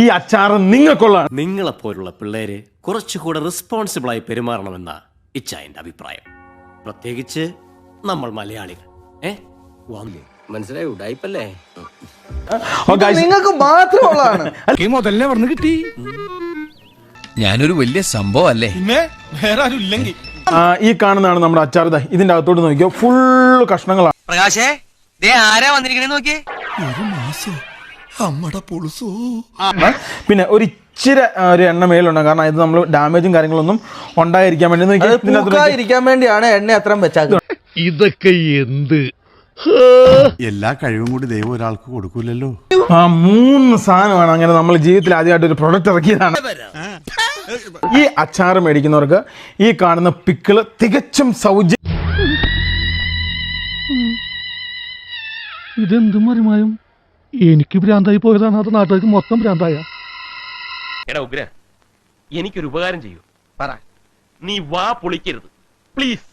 ഈ അച്ചാർ നിങ്ങൾക്കുള്ള. നിങ്ങളെപ്പോലുള്ള പിള്ളേര് കുറച്ചുകൂടെ റെസ്പോൺസിബിളായി പെരുമാറണമെന്ന ഇച്ചായന്റെ അഭിപ്രായം. പ്രത്യേകിച്ച് നമ്മൾ മലയാളികൾ. മനസ്സിലായി ഉടായിപ്പല്ലേ? നിങ്ങൾക്ക് മാത്രമുള്ളതാണ്. കിട്ടി. ഞാനൊരു വലിയ സംഭവം അല്ലേ? പിന്നെ വേറെ ആരും ഇല്ലെങ്കിൽ. ഈ കാണുന്നതാണ് നമ്മുടെ അച്ചാർ. ഇതിന്റെ അകത്തോട്ട് നോക്കിയോ, ഫുള്ള് കഷ്ണങ്ങളാണ്. പ്രകാശേ, ആരാ വന്നിരിക്കണേ നോക്കിയേ. പിന്നെ ഒരു ഇച്ചിരി ഒരു എണ്ണ മേലുണ്ടാകും. കാരണം ഇത് നമ്മൾ ഡാമേജും കാര്യങ്ങളൊന്നും ഉണ്ടായിരിക്കാൻ വേണ്ടി ഇരിക്കാൻ വേണ്ടിയാണ് എണ്ണ അത്രയും വെച്ചാൽ. ഇതൊക്കെ എന്ത് എല്ലാ കഴിവും കൂടി ദൈവം ഒരാൾക്ക് കൊടുക്കൂലല്ലോ. 3 സാധനമാണ് അങ്ങനെ നമ്മൾ ജീവിതത്തിൽ ആദ്യമായിട്ട് ഒരു പ്രൊഡക്റ്റ് ഇറക്കിയതാണ്. ഈ അച്ചാർ മേടിക്കുന്നവർക്ക് ഈ കാണുന്ന പിക്കിള് തികച്ചും സൗജന്യം. ഇതെന്തും മറിമായും എനിക്ക് ഭ്രാന്തായി പോയതാണ്, അത് നാട്ടുകാർക്ക് മൊത്തം ഭ്രാന്തായ. എടാ ഉഗ്ര, എനിക്കൊരു ഉപകാരം ചെയ്യൂ. പറ, നീ വാ പൊളിക്കരുത് പ്ലീസ്.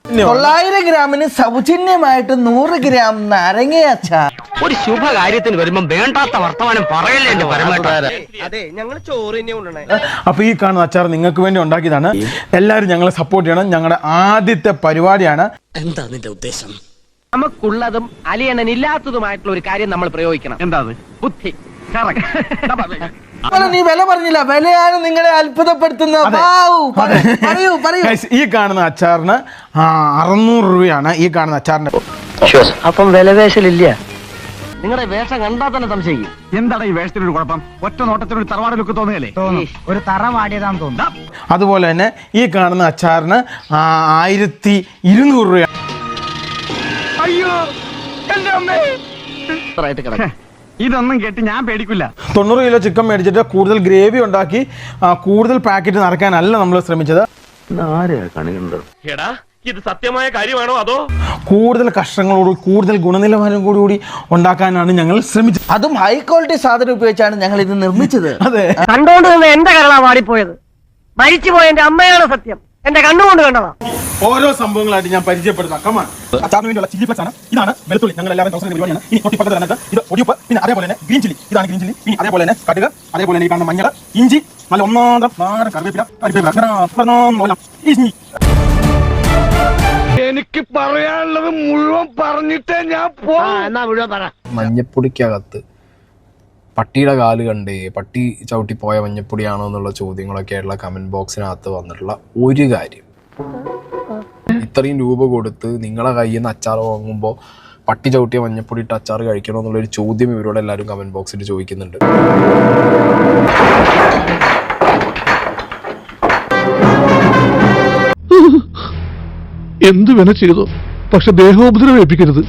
900 ഗ്രാമിന് സൗജന്യമായിട്ട് 100 ഗ്രാം നാരങ്ങ അച്ചാർ. ഒരു ശുഭകാര്യത്തിന് വരുമ്പോ വേണ്ടാത്ത വർത്തമാനം പറയല്ലേ എന്റെ പരമാവധി. അതെ, ഞങ്ങൾ ചോറ് തന്നെ കൊണ്ടുവന്നേ. അപ്പൊ ഈ കാണുന്ന അച്ചാർ നിങ്ങൾക്ക് വേണ്ടി ഉണ്ടാക്കിയതാണ്. എല്ലാവരും ഞങ്ങളെ സപ്പോർട്ട് ചെയ്യണം. ഞങ്ങളുടെ ആദ്യത്തെ പരിപാടിയാണ്. എന്താ നിന്റെ ഉദ്ദേശം? നമുക്കുള്ളതും അലിയണ്ണൻ ഇല്ലാത്തതുമായിട്ടുള്ള ഒരു കാര്യം നമ്മൾ പ്രയോഗിക്കണം. എന്താ ബുദ്ധി. നീ വില പറഞ്ഞില്ല, വിലയാണ് നിങ്ങളെ അത്ഭുതപ്പെടുത്തുന്നത്. ഈ കാണുന്ന അച്ചാറിന് 600 രൂപയാണ്. ഈ കാണുന്ന അച്ചാറിന്റെ. അപ്പം വിലപേശലില്ല. നിങ്ങളുടെ വേഷം കണ്ടാൽ തന്നെ സംശയിക്കും. എന്താണ് ഈ വേഷത്തിനൊരു കുഴപ്പം? ഒറ്റ നോട്ടത്തിനൊരു തറവാട് ലുക്ക് തോന്നുകയല്ലേ? ഒരു തറവാടിയതാന്ന് തോന്നുന്നു. അതുപോലെ തന്നെ ഈ കാണുന്ന അച്ചാറിന് 1200 രൂപയാണ്. അയ്യോ എന്റെ അമ്മേ, ഇതൊന്നും കേട്ട് ഞാൻ പേടിക്കില്ല. 90 കിലോ ചിക്കൻ മേടിച്ചിട്ട് കൂടുതൽ ഗ്രേവി ഉണ്ടാക്കി കൂടുതൽ പാക്കറ്റ് നിറയ്ക്കാനല്ല നമ്മൾ ശ്രമിച്ചത്. എടാ, ഇത് സത്യമായ കാര്യമാണോ അതോ കൂടുതൽ കഷ്ണങ്ങളോട് കൂടുതൽ ഗുണനിലവാരം കൂടി ഉണ്ടാക്കാനാണ് ഞങ്ങൾ ശ്രമിച്ചത്. അതും ഹൈ ക്വാളിറ്റി സാധനം ഉപയോഗിച്ചാണ് ഞങ്ങൾ ഇത് നിർമ്മിച്ചത്. അതെ, കണ്ടോണ്ട് നിന്ന് എന്റെ കരളാ വാടിപ്പോയത്. മരിച്ചുപോയ എന്റെ അമ്മയാണ് സത്യം. എന്റെ കണ്ണുകൊണ്ട് കണ്ടതാ. ഓരോ സംഭവങ്ങളായിട്ട് ഞാൻ പരിചയപ്പെടുത്താം. കമാൻ. അച്ചാറിന് വേണ്ടിയുള്ള ചില്ലി ഫ്ലെക്സ് ആണ്. ഇതാണ് വെളുത്തുള്ളി. ഞങ്ങൾ എല്ലാവരും പരിപാടിയാണ്. ഇനി തൊട്ടിപ്പുറത്ത് തന്നെ ഇത് ഒടിയുപ്പ്, പിന്നെ അതേപോലെ തന്നെ ഗ്രീൻ ചില്ലി. ഇതാണ് ഗ്രീൻ ചില്ലി. ഇനി അതേപോലെ തന്നെ കടുക്, അതേപോലെ തന്നെ ഈ കാണുന്ന മഞ്ഞൾ, ഇഞ്ചി, നല്ല ഒന്നാം കറിവേപ്പില. എനിക്ക് പറയാനുള്ളത് മുഴുവൻ പറഞ്ഞിട്ടേ ഞാൻ മഞ്ഞപ്പൊടിക്കകത്ത് പട്ടിയുടെ കാല് കണ്ടേ, പട്ടി ചവിട്ടിപ്പോയ മഞ്ഞപ്പൊടിയാണോ എന്നുള്ള ചോദ്യങ്ങളൊക്കെ ആയിട്ടുള്ള കമന്റ് ബോക്സിനകത്ത് വന്നിട്ടുള്ള ഒരു കാര്യം, ഇത്രയും രൂപ കൊടുത്ത് നിങ്ങളെ കയ്യിൽ നിന്ന് അച്ചാർ വാങ്ങുമ്പോൾ പട്ടി ചവിട്ടിയ മഞ്ഞപ്പൊടി ഇട്ട് അച്ചാർ കഴിക്കണോ എന്നുള്ളൊരു ചോദ്യം ഇവരോട് എല്ലാവരും കമന്റ് ബോക്സിൽ ചോദിക്കുന്നുണ്ട്. എന്തു വേണ ചെയ്തോ, പക്ഷെ ദേഹോപദ്രവം ഏൽപ്പിക്കരുത്.